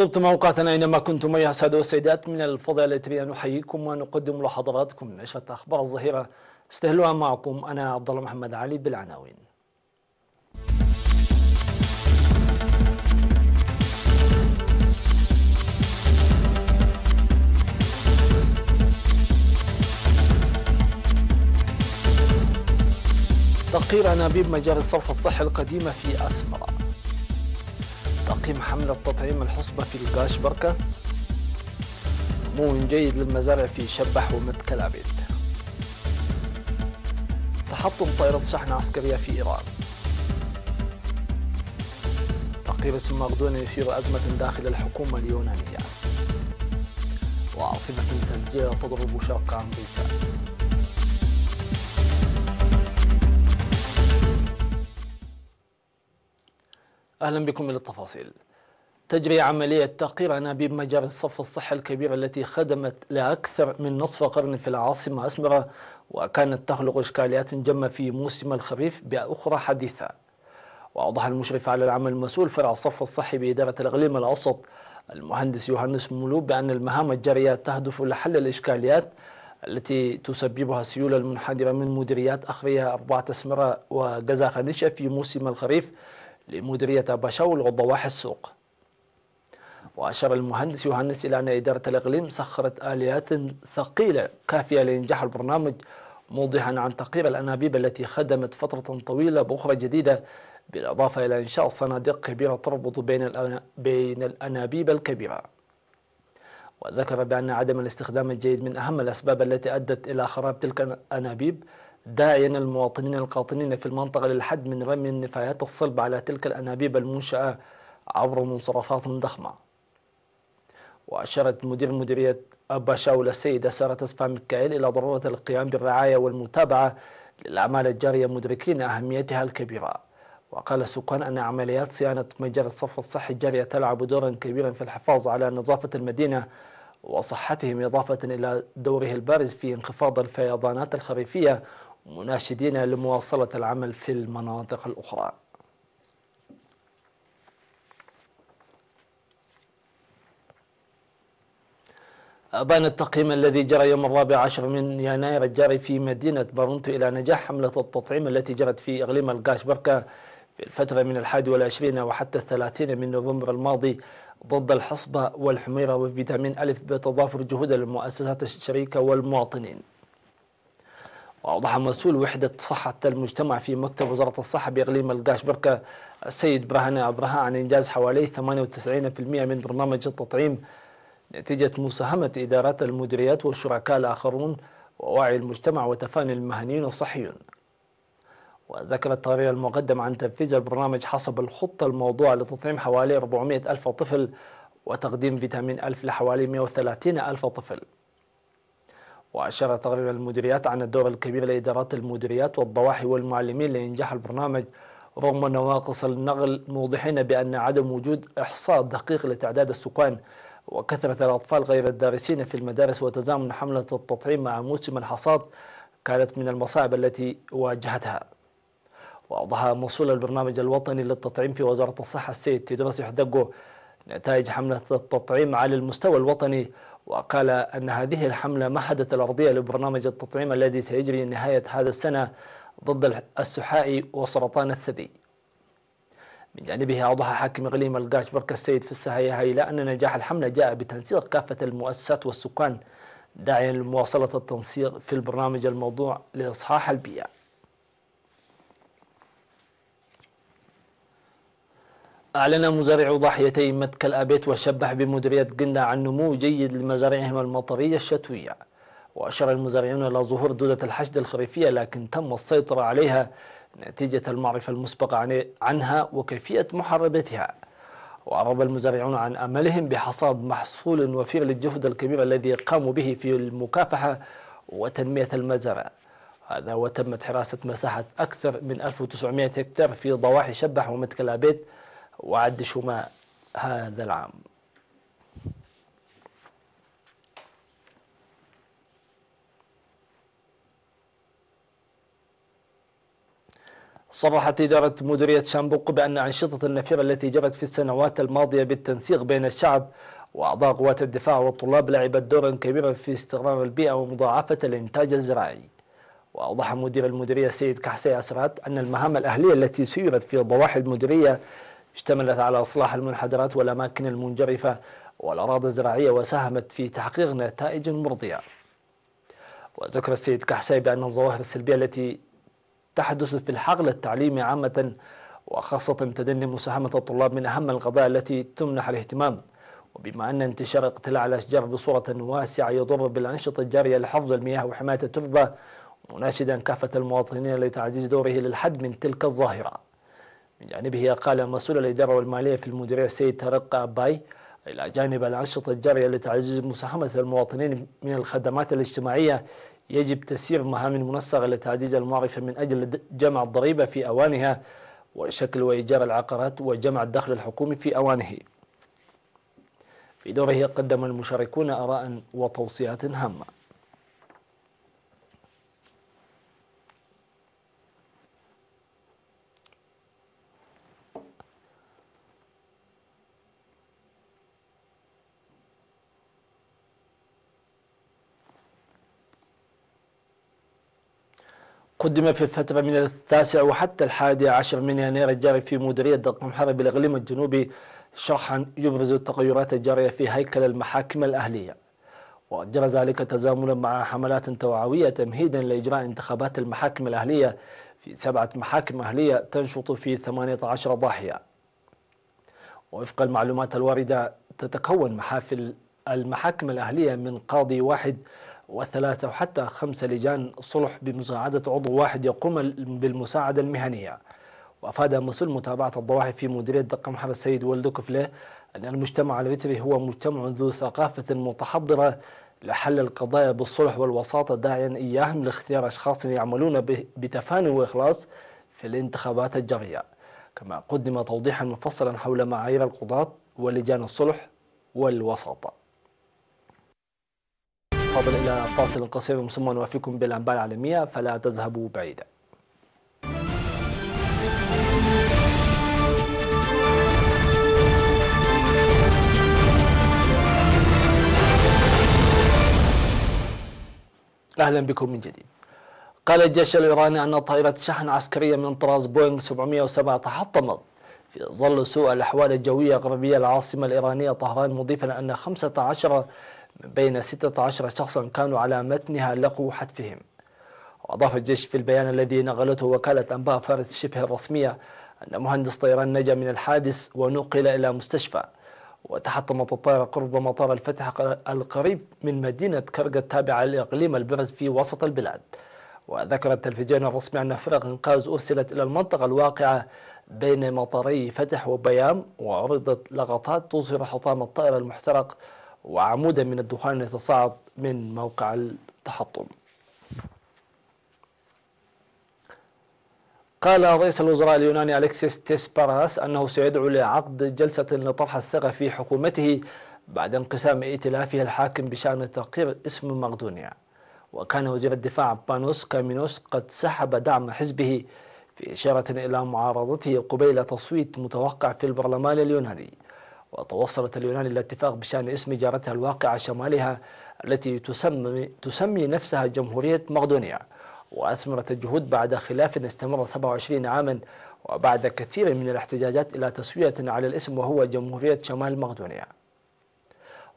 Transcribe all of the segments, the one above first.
طبتم أوقاتنا أينما كنتم أيها السادة والسيدات. من الفضيلة لي أن نحييكم ونقدم لحضراتكم نشرة أخبار الظهيرة. استهلوها معكم أنا عبد الله محمد علي بالعناوين. تقرير أنابيب مجاري الصرف الصحي القديمة في أسمرة. تقييم حملة تطعيم الحصبة في القاش بركة. نمو جيد للمزارع في شبح ومتكل عبيد. تحطم طائرة شحن عسكرية في إيران. تقرير اسم مقدوني يثير أزمة داخل الحكومة اليونانية. وعاصفة ثلجية تضرب شرق أمريكا. أهلا بكم إلى التفاصيل. تجري عملية تقرير أنابيب مجاري الصرف الصحي الكبيرة التي خدمت لأكثر من نصف قرن في العاصمة أسمرة، وكانت تخلق إشكاليات جمة في موسم الخريف بأخرى حديثة. وأوضح المشرف على العمل المسؤول فرع الصرف الصحي بإدارة الإقليم الأوسط المهندس يوهانس مولو بأن المهام الجارية تهدف لحل الإشكاليات التي تسببها السيولة المنحدرة من مديريات أخرية 4 أسمرة وجزا خنيشة في موسم الخريف لمديرية باشاول وضواحي السوق. وأشار المهندس يوهانس إلى أن إدارة الإقليم سخرت آليات ثقيلة كافية لإنجاح البرنامج، موضحا عن تقرير الأنابيب التي خدمت فترة طويلة بأخرى جديدة، بالإضافة إلى إنشاء صناديق كبيرة تربط بين الأنابيب الكبيرة. وذكر بأن عدم الاستخدام الجيد من أهم الأسباب التي أدت إلى خراب تلك الأنابيب، داعيا المواطنين القاطنين في المنطقة للحد من رمي النفايات الصلبة على تلك الأنابيب المنشأة عبر منصرفات ضخمة. وأشارت مديرية باشاول السيدة سارة اسفا ميكائيل إلى ضرورة القيام بالرعاية والمتابعة للأعمال الجارية، مدركين أهميتها الكبيرة. وقال السكان أن عمليات صيانة مجاري الصرف الصحي الجارية تلعب دورا كبيرا في الحفاظ على نظافة المدينة وصحتهم، إضافة إلى دوره البارز في انخفاض الفيضانات الخريفية، مناشدين لمواصلة العمل في المناطق الأخرى. أبان التقييم الذي جرى يوم 14 من يناير الجاري في مدينة بارونتو إلى نجاح حملة التطعيم التي جرت في إقليم القاش بركة في الفترة من 21 وحتى 30 من نوفمبر الماضي ضد الحصبة والحميرة وفيتامين ألف، بتضافر جهود المؤسسات الشريكة والمواطنين. وأوضح مسؤول وحدة صحة المجتمع في مكتب وزارة الصحة بإقليم القاش بركة السيد برهان أبرهة عن إنجاز حوالي 98% من برنامج التطعيم نتيجة مساهمة إدارات المديريات والشركاء الآخرون ووعي المجتمع وتفاني المهنيين والصحيون. وذكر التقرير المقدم عن تنفيذ البرنامج حسب الخطة الموضوعة لتطعيم حوالي 400 ألف طفل وتقديم فيتامين ألف لحوالي 130 ألف طفل. وأشار تقرير المديريات عن الدور الكبير لإدارات المديريات والضواحي والمعلمين لإنجاح البرنامج رغم نواقص النقل، موضحين بأن عدم وجود إحصاء دقيق لتعداد السكان وكثرة الأطفال غير الدارسين في المدارس وتزامن حملة التطعيم مع موسم الحصاد كانت من المصاعب التي واجهتها. وأوضح مسؤول البرنامج الوطني للتطعيم في وزارة الصحة السيد تيدروس يحدقو نتائج حملة التطعيم على المستوى الوطني، وقال أن هذه الحملة مهدت الأرضية لبرنامج التطعيم الذي سيجري نهاية هذا السنة ضد السحائي وسرطان الثدي. من جانبه أوضح حاكم إقليم القاش بركة السيد في السهاية إلى أن نجاح الحملة جاء بتنسيق كافة المؤسسات والسكان، داعيا لمواصلة التنسيق في البرنامج الموضوع لإصحاح البيئة. أعلن مزارعو ضاحيتي متكل أبيت وشبح بمديرية قنا عن نمو جيد لمزارعهم المطرية الشتوية. وأشار المزارعون إلى ظهور دودة الحشد الخريفية، لكن تم السيطرة عليها نتيجة المعرفة المسبقة عنها وكيفية محاربتها. وأعرب المزارعون عن أملهم بحصاد محصول وفير للجهد الكبير الذي قاموا به في المكافحة وتنمية المزارع. هذا وتمت حراسة مساحة أكثر من 1900 هكتار في ضواحي شبح ومتكل أبيت وعد شماء هذا العام. صرحت إدارة مديرية شامبوق بأن أنشطة النفير التي جرت في السنوات الماضية بالتنسيق بين الشعب وأعضاء قوات الدفاع والطلاب لعبت دورا كبيرا في استقرار البيئة ومضاعفة الإنتاج الزراعي. وأوضح مدير المديرية سيد كحسي أسرات أن المهام الأهلية التي سيرت في ضواحي المديرية اشتملت على إصلاح المنحدرات والأماكن المنجرفة والأراضي الزراعية وساهمت في تحقيق نتائج مرضية. وذكر السيد كحسي بأن الظواهر السلبية التي تحدث في الحقل التعليمي عامة وخاصة تدني مساهمة الطلاب من أهم القضايا التي تمنح الاهتمام، وبما أن انتشار اقتلاع الأشجار بصورة واسعة يضر بالأنشطة الجارية لحفظ المياه وحماية التربة، مناشدا كافة المواطنين لتعزيز دوره للحد من تلك الظاهرة. من جانبه قال مسؤول الإدارة والمالية في المديرية السيد طارق أباي إلى جانب الأنشطة الجارية لتعزيز مساهمة المواطنين من الخدمات الاجتماعية يجب تسيير مهام منسقة لتعزيز المعرفة من أجل جمع الضريبة في أوانها وشكل وإيجار العقارات وجمع الدخل الحكومي في أوانه. في دوره قدم المشاركون آراء وتوصيات هامة. قدم في الفترة من 9 وحتى 11 من يناير الجاري في مديرية دقم حرب الإقليم الجنوبي شرحا يبرز التغيرات الجارية في هيكل المحاكم الأهلية، وجرى ذلك تزامنا مع حملات توعوية تمهيدا لإجراء انتخابات المحاكم الأهلية في 7 محاكم أهلية تنشط في 18 ضاحية. ووفق المعلومات الواردة تتكون محافل المحاكم الأهلية من قاضي واحد و3 وحتى 5 لجان صلح بمساعدة عضو واحد يقوم بالمساعدة المهنية. وأفاد مسؤول متابعة الضواحي في مديرية دقم حرب السيد ولد كفله أن المجتمع البتري هو مجتمع ذو ثقافة متحضرة لحل القضايا بالصلح والوساطة، داعيا إياهم لاختيار أشخاص يعملون بتفاني وإخلاص في الانتخابات الجارية. كما قدم توضيحا مفصلا حول معايير القضاة ولجان الصلح والوساطة. فاضل إلى فاصل قصير ثم نوافيكم بالأنباء العالمية فلا تذهبوا بعيدا. أهلا بكم من جديد. قال الجيش الإيراني أن طائرة شحن عسكرية من طراز بوينغ 707 تحطمت في ظل سوء الأحوال الجوية غربية العاصمة الإيرانية طهران، مضيفا أن 15 من بين 16 شخصا كانوا على متنها لقوا حتفهم. وأضاف الجيش في البيان الذي نقلته وكالة أنباء فارس شبه الرسمية أن مهندس طيران نجا من الحادث ونقل إلى مستشفى. وتحطمت الطائرة قرب مطار الفتح القريب من مدينة كرغ التابعة لإقليم البرز في وسط البلاد. وذكر التلفزيون الرسمي أن فرق إنقاذ أرسلت إلى المنطقة الواقعة بين مطاري فتح وبيام، وعرضت لقطات تظهر حطام الطائرة المحترق وعمودا من الدخان يتصاعد من موقع التحطم. قال رئيس الوزراء اليوناني أليكسيس تيسباراس أنه سيدعو لعقد جلسة لطرح الثقة في حكومته بعد انقسام ائتلافه الحاكم بشأن تغيير اسم مقدونيا. وكان وزير الدفاع بانوس كامينوس قد سحب دعم حزبه في إشارة إلى معارضته قبيل تصويت متوقع في البرلمان اليوناني. وتوصلت اليونان إلى اتفاق بشأن اسم جارتها الواقعة شمالها التي تسمي نفسها جمهورية مقدونيا، وأثمرت الجهود بعد خلاف استمر 27 عاما وبعد كثير من الاحتجاجات إلى تسوية على الاسم وهو جمهورية شمال مقدونيا.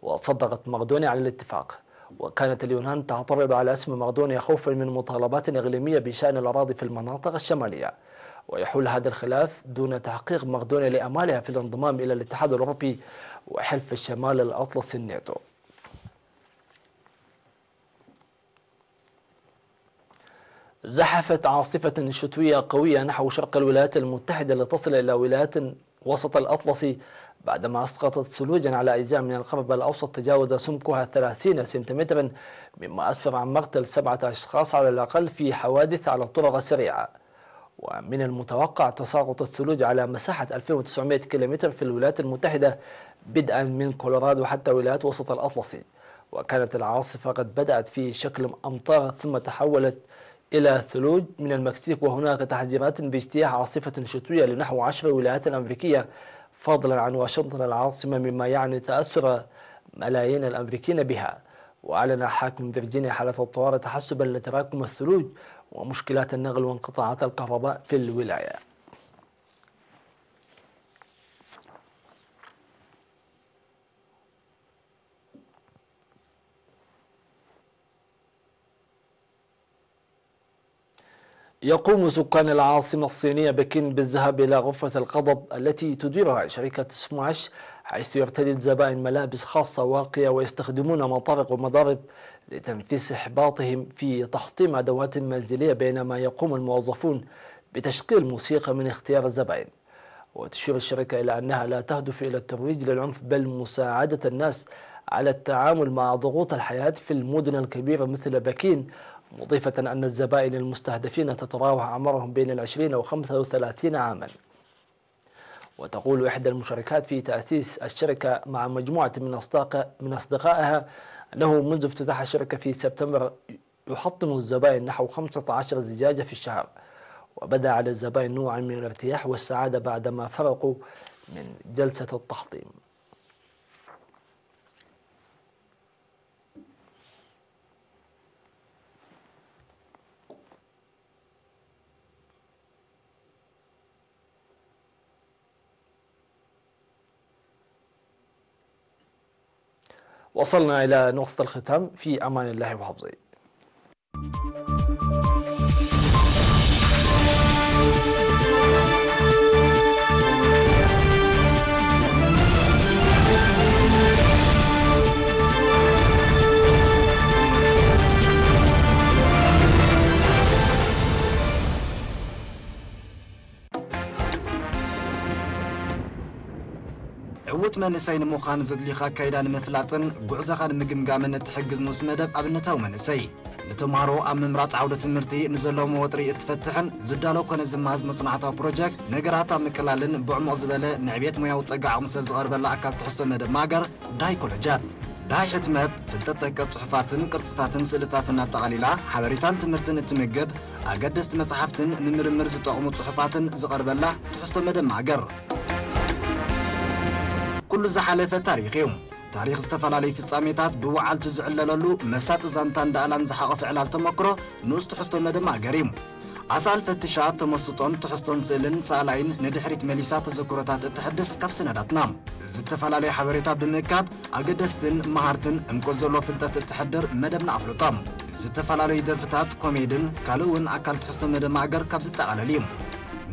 وصدقت مقدونيا على الاتفاق، وكانت اليونان تعترض على اسم مقدونيا خوفا من مطالبات إقليمية بشأن الأراضي في المناطق الشمالية. ويحول هذا الخلاف دون تحقيق مقدونيا لأمالها في الانضمام إلى الاتحاد الأوروبي وحلف الشمال الأطلسي الناتو. زحفت عاصفة شتوية قوية نحو شرق الولايات المتحدة لتصل إلى ولايات وسط الأطلسي بعدما أسقطت ثلوجا على أجزاء من الغرب الأوسط تجاوز سمكها 30 سنتيمترا، مما أسفر عن مقتل 7 أشخاص على الأقل في حوادث على الطرق السريعة. ومن المتوقع تساقط الثلوج على مساحة 2900 كيلومتر في الولايات المتحدة بدءا من كولورادو حتى ولايات وسط الأطلسي. وكانت العاصفة قد بدأت في شكل أمطار ثم تحولت إلى ثلوج من المكسيك، وهناك تحذيرات باجتياح عاصفة شتوية لنحو 10 ولايات أمريكية فضلا عن واشنطن العاصمة، مما يعني تأثر ملايين الأمريكيين بها. وأعلن حاكم فيرجينيا حالة الطوارئ تحسبا لتراكم الثلوج ومشكلات النقل وانقطاعات الكهرباء في الولاية. يقوم سكان العاصمة الصينية بكين بالذهاب إلى غرفة الغضب التي تديرها شركة سماش، حيث يرتدي الزبائن ملابس خاصة واقية ويستخدمون مطارق ومضارب لتنفيس إحباطهم في تحطيم أدوات منزلية، بينما يقوم الموظفون بتشغيل موسيقى من اختيار الزبائن. وتشير الشركة إلى أنها لا تهدف إلى الترويج للعنف بل مساعدة الناس على التعامل مع ضغوط الحياة في المدن الكبيرة مثل بكين، مضيفة أن الزبائن المستهدفين تتراوح أعمارهم بين 20 و 35 عاما. وتقول إحدى المشاركات في تأسيس الشركة مع مجموعة من أصدقائها أنه منذ افتتاح الشركة في سبتمبر يحطم الزبائن نحو 15 زجاجة في الشهر، وبدأ على الزبائن نوعا من الارتياح والسعادة بعدما فرقوا من جلسة التحطيم. وصلنا إلى نقطة الختام، في أمان الله وحفظه. عوت منسي نموخان زدليخا كيدان مفلاطن قعزخان مقمقامن تحجز نوس مدب أبنتاو منسي نتمارو أم مرات عودة المرتي نزلو موطري اتفتحن زدالو كون زماز مصنعتا بروجكت نقراتا مكلالن بعمق زبالة نعبيت مياو تسقع مصر صغار بلا أكاد تحسو مدب ماقر داي كولجات داي حتمت فلتتك صحفاتن قرصتاتن سلطاتن التغاليلا حبريتان تمرتن التمقب أقدست مصحفتن نمرمر زتقمو صحفاتن صغار بلا تحسو مدب ماقر كل زحالفة تاريخ يوم تاريخ استفلالي في الصاميتات بوعال تزعلللو مسات زانتان دالان زحاق فعلال تمكرو نوس تحستو مدما قريم عسال فتشات تمسطون تحستون سيلن سالاين ندحريت مليسات الزكورتات التحدث كابسنادات نام زتفلالي حبريتات بمكاب أقدستن مهارتن امكوزولو فلتات التحدر مدمنا أفلطام زتفلالي درفتات كوميدن كالوون أكال تحستو مدما قر كابزت علاليم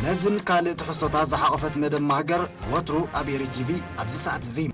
نزن كالي تحستو تازحاق فت مدما قر وطرو أبيري تي في أبزي ساعة زيم